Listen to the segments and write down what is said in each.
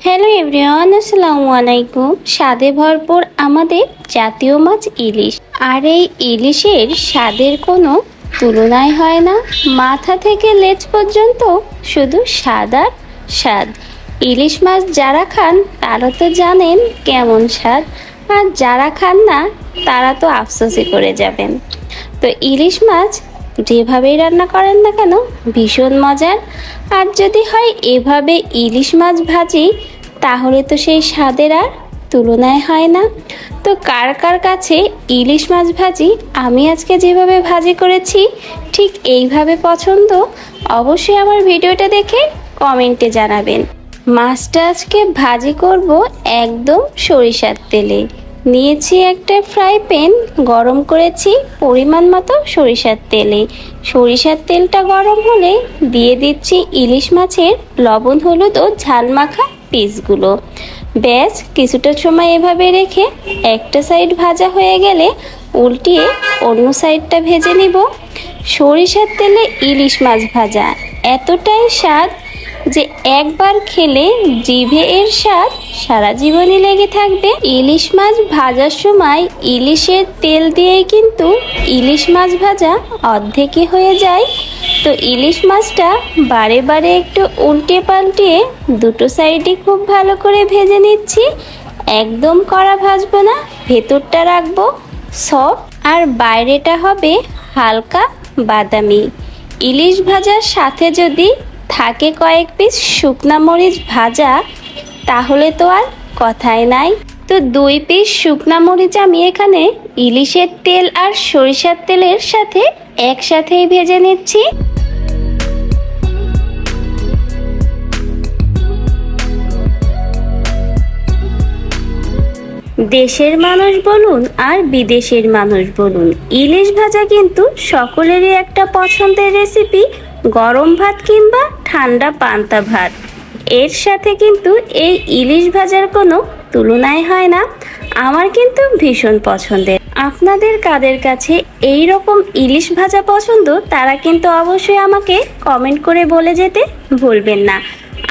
Hello everyone, আসসালামু আলাইকুম। স্বাদে ভরপুর আমাদের জাতীয় মাছ ইলিশ। আর এই ইলিশের স্বাদের কোনো তুলনাই হয় না। মাথা থেকে লেজ পর্যন্ত শুধু স্বাদ আর স্বাদ। ইলিশ মাছ যারা খান তারা তো জানেন কেমন স্বাদ, আর যারা খান না তারা তো আফসোসই করে যাবেন। তো ইলিশ মাছ যেভাবেই রান্না করেন না কেন ভীষণ মজার। আর যদি হয় এভাবে ইলিশ মাছ ভাজি, তাহলে তো সেই স্বাদের আর তুলনায় হয় না। তো কার কার কাছে ইলিশ মাছ ভাজি আমি আজকে যেভাবে ভাজি করেছি ঠিক এইভাবে পছন্দ, অবশ্যই আমার ভিডিওটা দেখে কমেন্টে জানাবেন। মাছটা আজকে ভাজি করব একদম সরিষার তেলে। নিয়েছি একটা ফ্রাই প্যান, গরম করেছি পরিমাণ মতো সরিষার তেলে। সরিষার তেলটা গরম হলে দিয়ে দিচ্ছি ইলিশ মাছের লবণ হলুদ ও ঝাল মাখা পিসগুলো। ব্যাস কিছুটা সময় এভাবে রেখে একটা সাইড ভাজা হয়ে গেলে উল্টিয়ে অন্য সাইডটা ভেজে নিব। সরিষার তেলে ইলিশ মাছ ভাজা এতটাই স্বাদ যে একবার খেলে জিভে এর স্বাদ সারা জীবনই লেগে থাকবে। ইলিশ মাছ ভাজার সময় ইলিশের তেল দিয়েই কিন্তু ইলিশ মাছ ভাজা অর্ধেকই হয়ে যায়। তো ইলিশ মাছটা বারে বারে একটু উল্টে পাল্টিয়ে দুটো সাইডই খুব ভালো করে ভেজে নিচ্ছি। একদম কড়া ভাজবো না, ভেতরটা রাখবো সফট আর বাইরেটা হবে হালকা বাদামি। ইলিশ ভাজার সাথে যদি থাকে কয়েক পিস শুকনা মরিচ ভাজা, তাহলে তো আর কথাই নাই। তো 2 পিস শুকনা মরিচ আমি এখানে ইলিশের তেল আর সরিষার তেলের সাথে একসাথেই ভেজে নিচ্ছি। দেশের মানুষ বলুন আর বিদেশের মানুষ বলুন, ইলিশ ভাজা কিন্তু সকলেরই একটা পছন্দের রেসিপি। গরম ভাত কিংবা ঠান্ডা পান্তা ভাত, এর সাথে কিন্তু এই ইলিশ ভাজার কোনো তুলনাই হয় না। আমার কিন্তু ভীষণ পছন্দের। আপনাদের কাদের কাছে এই রকম ইলিশ ভাজা পছন্দ, তারা কিন্তু অবশ্যই আমাকে কমেন্ট করে বলে যেতে ভুলবেন না।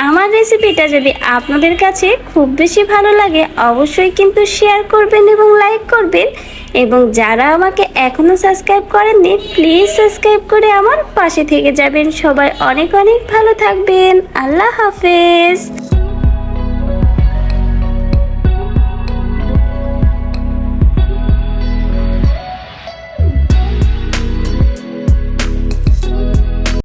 আমার রেসিপিটা যদি আপনাদের কাছে খুব বেশি ভালো লাগে, অবশ্যই কিন্তু শেয়ার করবেন এবং লাইক করবেন। এবং যারা আমাকে এখনও সাবস্ক্রাইব করেননি, প্লিজ সাবস্ক্রাইব করে আমার পাশে থেকে যাবেন। সবাই অনেক অনেক ভালো থাকবেন। আল্লাহ হাফেজ।